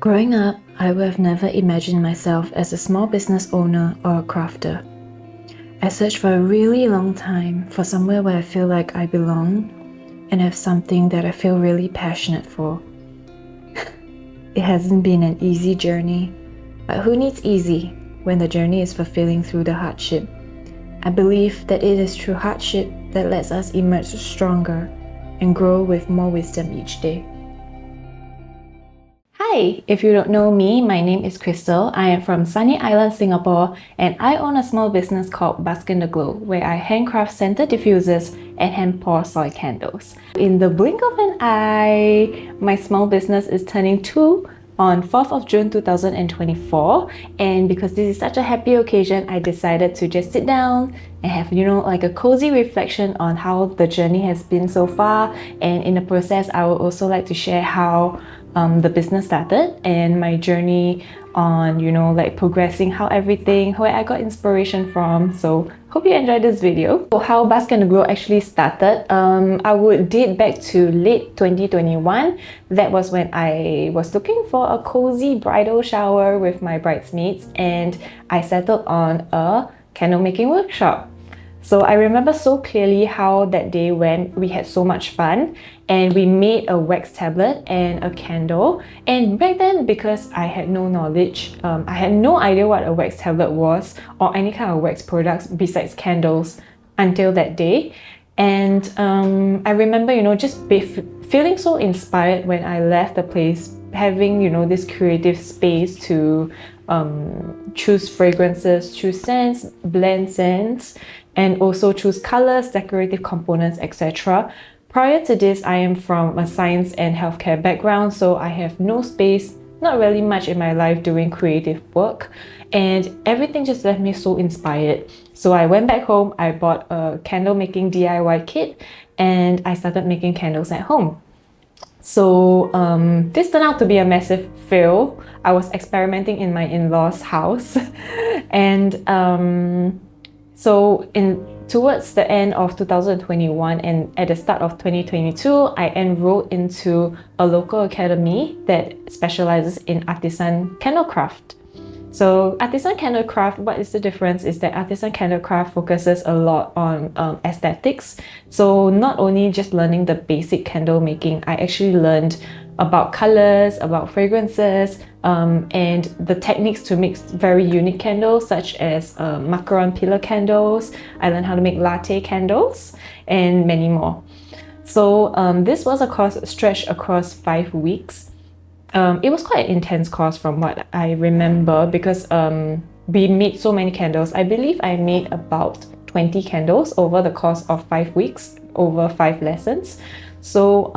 Growing up, I would have never imagined myself as a small business owner or a crafter. I searched for a really long time for somewhere where I feel like I belong and have something that I feel really passionate for. It hasn't been an easy journey, but who needs easy when the journey is fulfilling through the hardship? I believe that it is through hardship that lets us emerge stronger and grow with more wisdom each day. Hi, if you don't know me, my name is Crystal. I am from Sunny Island, Singapore, and I own a small business called Bask In The Glow, where I handcraft scented diffusers and hand pour soy candles. In the blink of an eye, my small business is turning 2 on 4th of June 2024, and because this is such a happy occasion, I decided to just sit down and have, like a cozy reflection on how the journey has been so far, and in the process I would also like to share how the business started and my journey on, like progressing, how where I got inspiration from. So hope you enjoyed this video. So how Bask In The Glow actually started, I would date back to late 2021. That was when I was looking for a cozy bridal shower with my bridesmaids, and I settled on a candle making workshop. So I remember so clearly how that day went. We had so much fun and we made a wax tablet and a candle. And back then, because I had no knowledge, I had no idea what a wax tablet was or any kind of wax products besides candles until that day. And I remember, just feeling so inspired when I left the place, having, this creative space to choose fragrances, choose scents, blend scents, and also choose colors, decorative components, etc. Prior to this, I am from a science and healthcare background, so I have no space, not really much in my life doing creative work, and everything just left me so inspired. So I went back home, I bought a candle making DIY kit, and I started making candles at home. So this turned out to be a massive fail. I was experimenting in my in-laws' house and so towards the end of 2021 and at the start of 2022, I enrolled into a local academy that specializes in artisan candle craft. So artisan candle craft, what is the difference is that artisan candle craft focuses a lot on aesthetics. So not only just learning the basic candle making, I actually learned about colors, about fragrances, and the techniques to make very unique candles such as macaron pillar candles. I learned how to make latte candles and many more. So this was a course stretched across 5 weeks. It was quite an intense course from what I remember because we made so many candles. I believe I made about 20 candles over the course of 5 weeks, over 5 lessons. So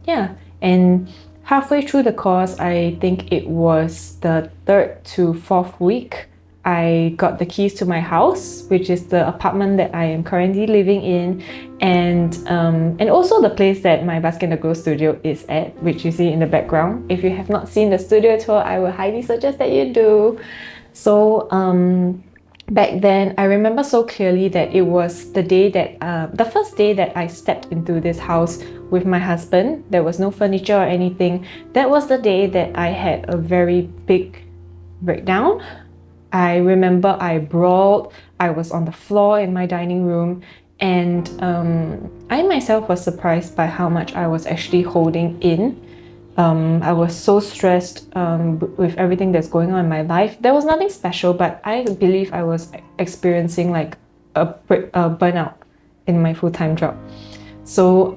yeah, and halfway through the course, I think it was the 3rd to 4th week, I got the keys to my house, which is the apartment that I am currently living in, and also the place that my Bask In The Glow studio is at, which you see in the background. If you have not seen the studio tour, I would highly suggest that you do. So back then, I remember so clearly that it was the day that, the first day that I stepped into this house with my husband. There was no furniture or anything. That was the day that I had a very big breakdown. I remember I brawled, I was on the floor in my dining room, and I myself was surprised by how much I was actually holding in. I was so stressed with everything that's going on in my life. There was nothing special, but I believe I was experiencing like a burnout in my full-time job. So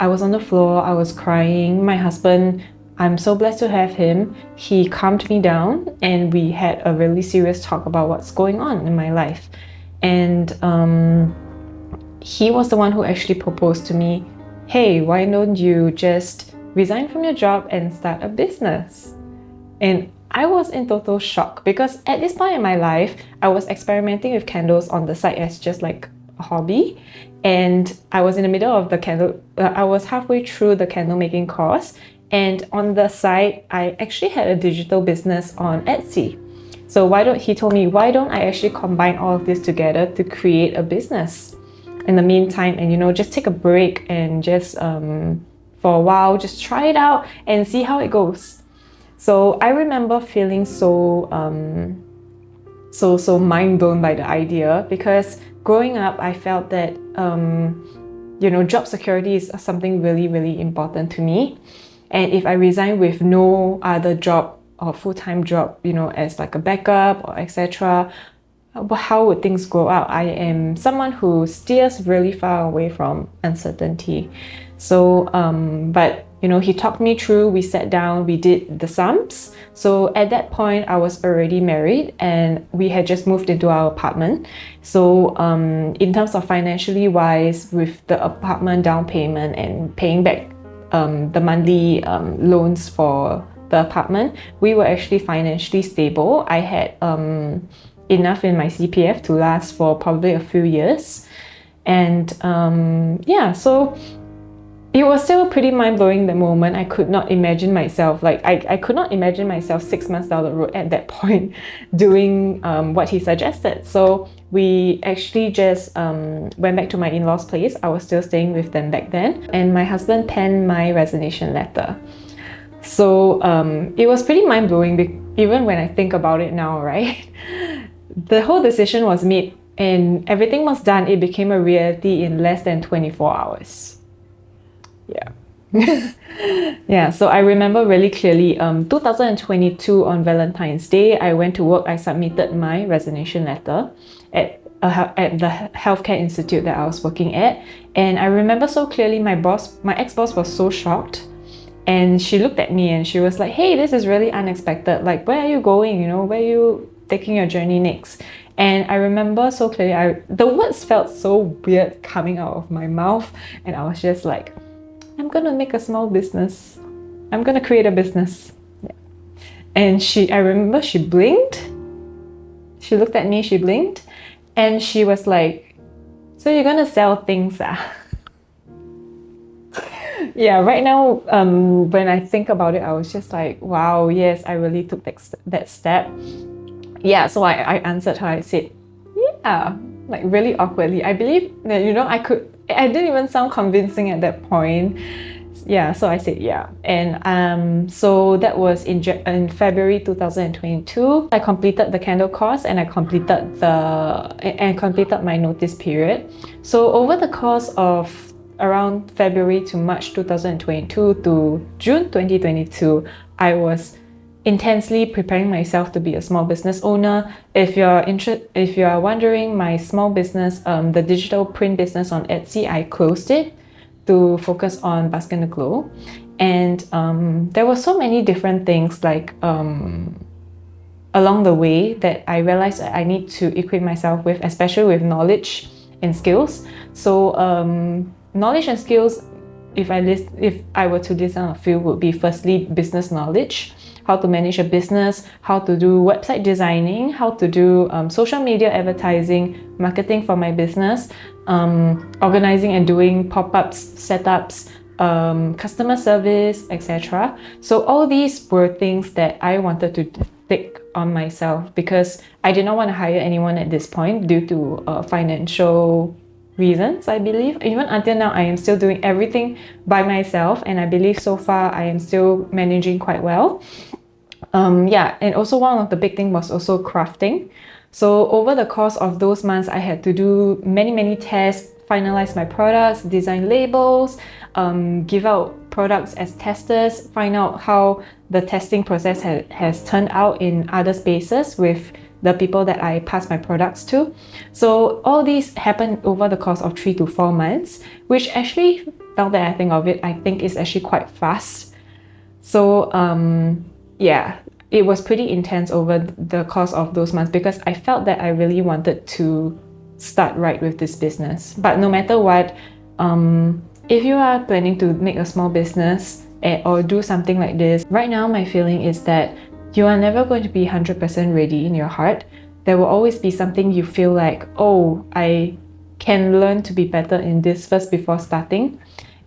I was on the floor, I was crying. My husband, I'm so blessed to have him. He calmed me down and we had a really serious talk about what's going on in my life. And he was the one who actually proposed to me, hey, why don't you just resign from your job and start a business? And I was in total shock because at this point in my life, I was experimenting with candles on the side as just like a hobby. And I was in the middle of the candle, I was halfway through the candle making course. And on the side, I actually had a digital business on Etsy. So he told me, why don't I actually combine all of this together to create a business in the meantime, and just take a break and just for a while, just try it out and see how it goes. So I remember feeling so mind blown by the idea, because growing up I felt that job security is something really, really important to me. And if I resign with no other job or full-time job, as like a backup or etc., how would things go out? I am someone who steers really far away from uncertainty. So, but he talked me through, we sat down, we did the sums. So at that point, I was already married and we had just moved into our apartment. So in terms of financially wise, with the apartment down payment and paying back the monthly loans for the apartment, we were actually financially stable. I had enough in my CPF to last for probably a few years. And so it was still pretty mind-blowing the moment. I could not imagine myself, I could not imagine myself 6 months down the road at that point doing what he suggested. So we actually just went back to my in-laws' place. I was still staying with them back then. And my husband penned my resignation letter. So it was pretty mind-blowing, even when I think about it now, right? The whole decision was made and everything was done. It became a reality in less than 24 hours. Yeah. Yeah, so I remember really clearly 2022 on Valentine's Day, I went to work. I submitted my resignation letter at the healthcare institute that I was working at. And I remember so clearly my ex-boss was so shocked. And she looked at me and she was like, hey, this is really unexpected. Like, where are you going? Where are you taking your journey next? And I remember so clearly, the words felt so weird coming out of my mouth. And I was just like, I'm going to make a small business. I'm going to create a business. Yeah. And I remember she blinked. She looked at me, she blinked. And she was like, so you're going to sell things, ah? Yeah, right now, when I think about it, I was just like, wow, yes, I really took that step. Yeah, so I answered her. I said, yeah, like really awkwardly. I believe that, I didn't even sound convincing at that point. Yeah, so I said, yeah. And so that was in February 2022. I completed the candle course and I completed my notice period. So over the course of around February to March 2022 to June 2022, I was intensely preparing myself to be a small business owner. If you are wondering, my small business, the digital print business on Etsy, I closed it to focus on Bask In The Glow. And there were so many different things along the way that I realized that I need to equip myself with, especially with knowledge and skills. So knowledge and skills, if I were to list down a few, would be firstly business knowledge, how to manage a business, how to do website designing, how to do social media advertising, marketing for my business, organizing and doing pop-ups, setups, customer service, etc. So all these were things that I wanted to take on myself because I did not want to hire anyone at this point due to financial reasons, I believe. Even until now, I am still doing everything by myself, and I believe so far I am still managing quite well. And also one of the big things was also crafting. So over the course of those months, I had to do many tests, finalize my products, design labels, give out products as testers, find out how the testing process has turned out in other spaces with the people that I pass my products to. So all these happened over the course of 3 to 4 months, which actually, now that I think of it, I think is actually quite fast. So it was pretty intense over the course of those months because I felt that I really wanted to start right with this business. But no matter what, if you are planning to make a small business or do something like this, right now my feeling is that you are never going to be 100% ready in your heart. There will always be something you feel like, oh, I can learn to be better in this first before starting.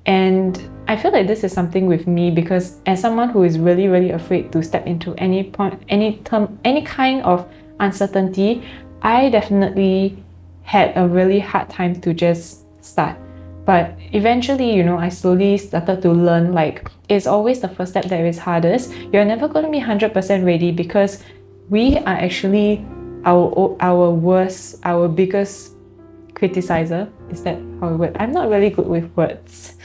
And I feel like this is something with me because as someone who is really afraid to step into any kind of uncertainty, I definitely had a really hard time to just start. But eventually, I slowly started to learn, like, it's always the first step that is hardest. You're never going to be 100% ready, because we are actually our biggest criticizer. Is that how it works? I'm not really good with words.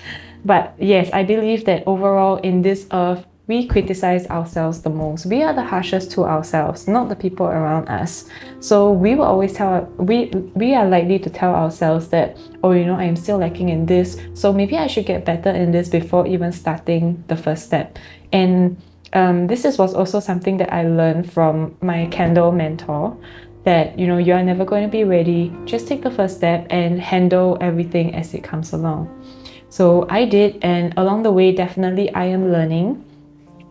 But yes, I believe that overall in this earth, we criticize ourselves the most. We are the harshest to ourselves, not the people around us. So we will always we are likely to tell ourselves that, oh, I am still lacking in this, so maybe I should get better in this before even starting the first step. And was also something that I learned from my candle mentor, that you are never going to be ready. Just take the first step and handle everything as it comes along. So I did, and along the way, definitely I am learning.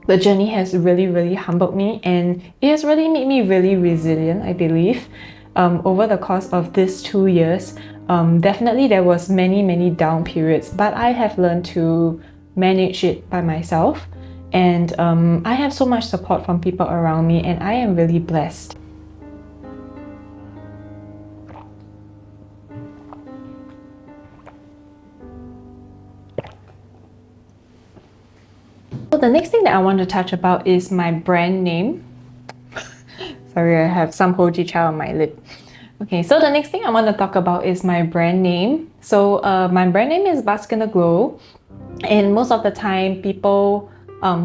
The journey has really humbled me, and it has really made me really resilient, I believe. Over the course of these 2 years, definitely there was many down periods, but I have learned to manage it by myself. And I have so much support from people around me, and I am really blessed. So the next thing that I want to touch about is my brand name. Sorry, I have some hojicha on my lip. Okay, so the next thing I want to talk about is my brand name. So my brand name is Bask In The Glow, and most of the time people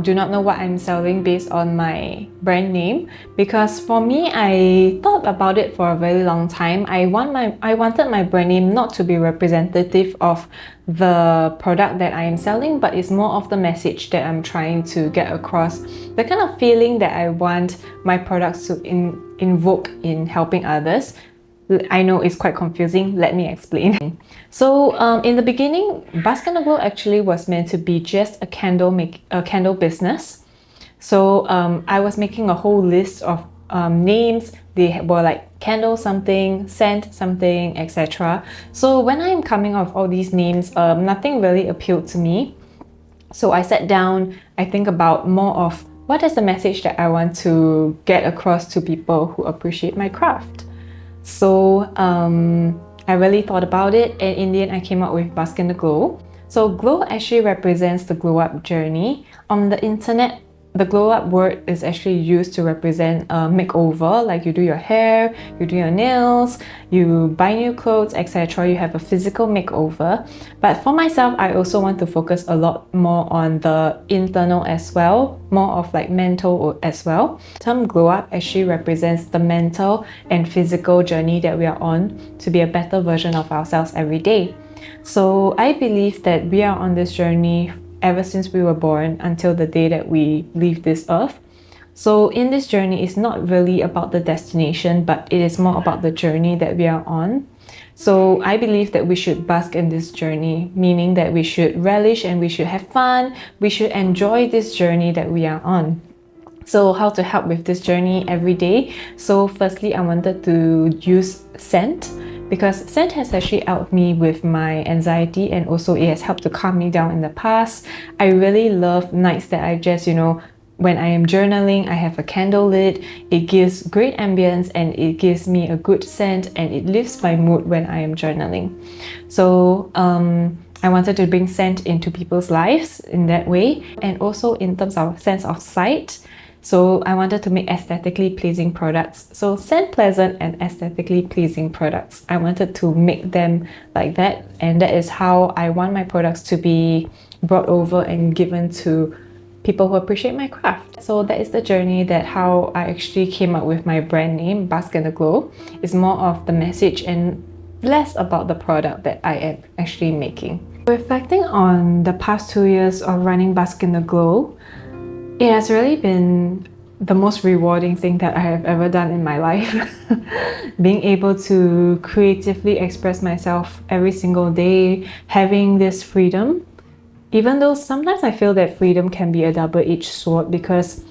do not know what I'm selling based on my brand name, because for me, I thought about it for a very long time. I wanted my brand name not to be representative of the product that I am selling, but it's more of the message that I'm trying to get across, the kind of feeling that I want my products to invoke in helping others. I know it's quite confusing. Let me explain. So in the beginning, Bask In The Glow actually was meant to be just a candle business. So I was making a whole list of names. They were like candle something, scent something, etc. So when I'm coming up with all these names, nothing really appealed to me. So I sat down, I think about more of what is the message that I want to get across to people who appreciate my craft. So I really thought about it, and in the end I came up with Bask In The Glow. So glow actually represents the glow up journey. On the internet, the glow up word is actually used to represent a makeover, like you do your hair, you do your nails, you buy new clothes, etc. You have a physical makeover. But for myself, I also want to focus a lot more on the internal as well, more of like mental as well. The term glow up actually represents the mental and physical journey that we are on to be a better version of ourselves every day. So I believe that we are on this journey ever since we were born until the day that we leave this earth. So in this journey, it's not really about the destination, but it is more about the journey that we are on. So I believe that we should bask in this journey, meaning that we should relish and we should have fun. We should enjoy this journey that we are on. So how to help with this journey every day? So firstly, I wanted to use scent, because scent has actually helped me with my anxiety, and also it has helped to calm me down in the past. I really love nights that I just, when I am journaling, I have a candle lit. It gives great ambience and it gives me a good scent, and it lifts my mood when I am journaling. So I wanted to bring scent into people's lives in that way, and also in terms of sense of sight. So I wanted to make aesthetically pleasing products. So scent pleasant and aesthetically pleasing products. I wanted to make them like that, and that is how I want my products to be brought over and given to people who appreciate my craft. So that is the journey, that how I actually came up with my brand name, Bask In The Glow. It's more of the message and less about the product that I am actually making. Reflecting on the past 2 years of running Bask In The Glow, it has really been the most rewarding thing that I have ever done in my life. Being able to creatively express myself every single day, having this freedom. Even though sometimes I feel that freedom can be a double-edged sword, because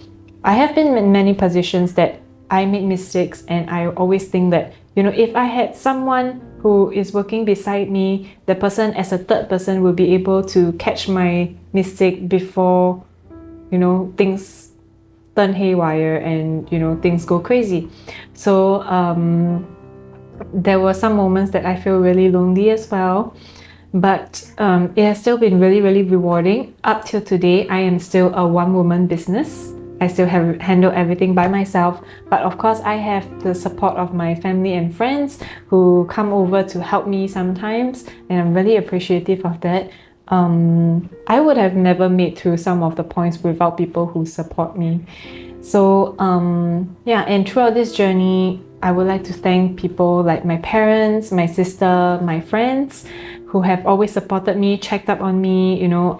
I have been in many positions that I make mistakes, and I always think that, if I had someone who is working beside me, the person as a third person will be able to catch my mistake before things turn haywire and things go crazy. So there were some moments that I feel really lonely as well. but it has still been really, really rewarding. Up till today, I am still a one-woman business. I still handle everything by myself, but of course I have the support of my family and friends who come over to help me sometimes, and I'm really appreciative of that. I would have never made through some of the points without people who support me. So yeah, and throughout this journey, I would like to thank people like my parents, my sister, my friends, who have always supported me, checked up on me, you know,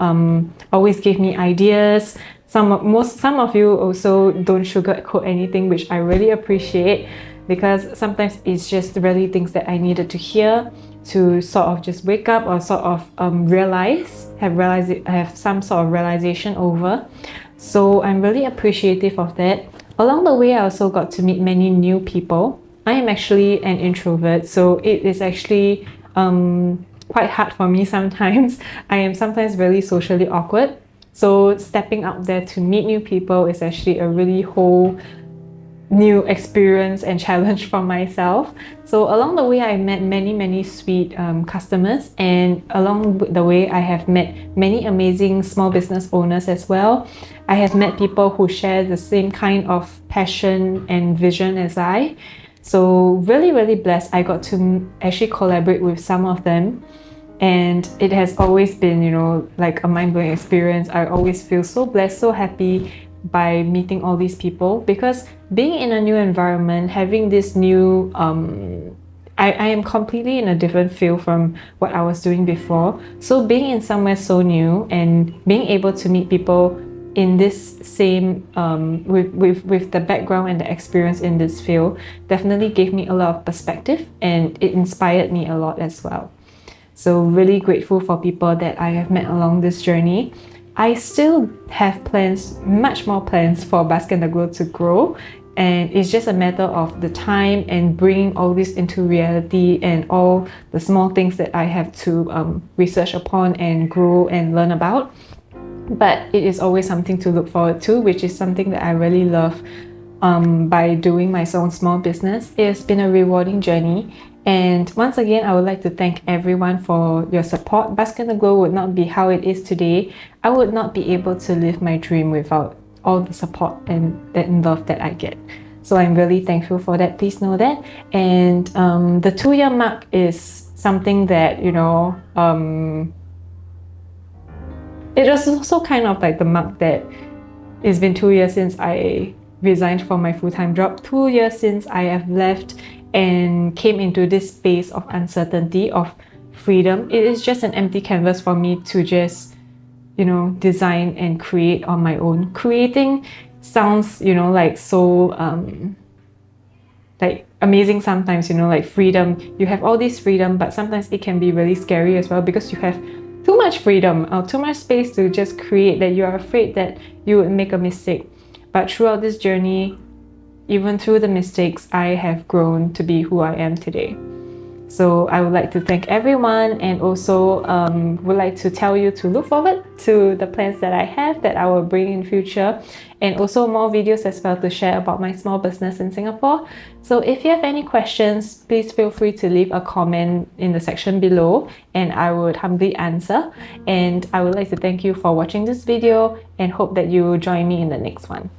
always gave me ideas. Some of you also don't sugarcoat anything, which I really appreciate, because sometimes it's just really things that I needed to hear to sort of just wake up, or sort of have some sort of realization over. So I'm really appreciative of that. Along the way, I also got to meet many new people. I am actually an introvert, so it is actually quite hard for me sometimes. I am sometimes really socially awkward. So stepping out there to meet new people is actually a really whole new experience and challenge for myself. So along the way, I met many sweet customers, and along the way, I have met many amazing small business owners as well. I have met people who share the same kind of passion and vision as I. So really blessed. I got to actually collaborate with some of them, and it has always been, you know, like a mind-blowing experience. I always feel so blessed, so happy by meeting all these people, because being in a new environment, having this new I am completely in a different field from what I was doing before. So being in somewhere so new and being able to meet people in this same with the background and the experience in this field definitely gave me a lot of perspective, and it inspired me a lot as well. So really grateful for people that I have met along this journey. I still have plans, much more plans for Bask In The Glow to grow, and it's just a matter of the time and bringing all this into reality, and all the small things that I have to research upon and grow and learn about. But it is always something to look forward to, which is something that I really love. By doing my own small business, it's been a rewarding journey. And once again, I would like to thank everyone for your support. Bask In The Glow would not be how it is today. I would not be able to live my dream without all the support and love that I get. So I'm really thankful for that. Please know that. And the 2-year mark is something that, you know, it was also kind of like the mark that it's been 2 years since I resigned from my full-time job, 2 years since I have left and came into this space of uncertainty, of freedom. It is just an empty canvas for me to just, you know, design and create on my own. Creating sounds, you know, like so like amazing sometimes, you know, like freedom. You have all this freedom, but sometimes it can be really scary as well, because you have too much freedom or too much space to just create, that you are afraid that you would make a mistake. But throughout this journey, even through the mistakes, I have grown to be who I am today. So I would like to thank everyone, and also would like to tell you to look forward to the plans that I have that I will bring in future, and also more videos as well to share about my small business in Singapore. So if you have any questions, please feel free to leave a comment in the section below, and I would humbly answer. And I would like to thank you for watching this video, and hope that you will join me in the next one.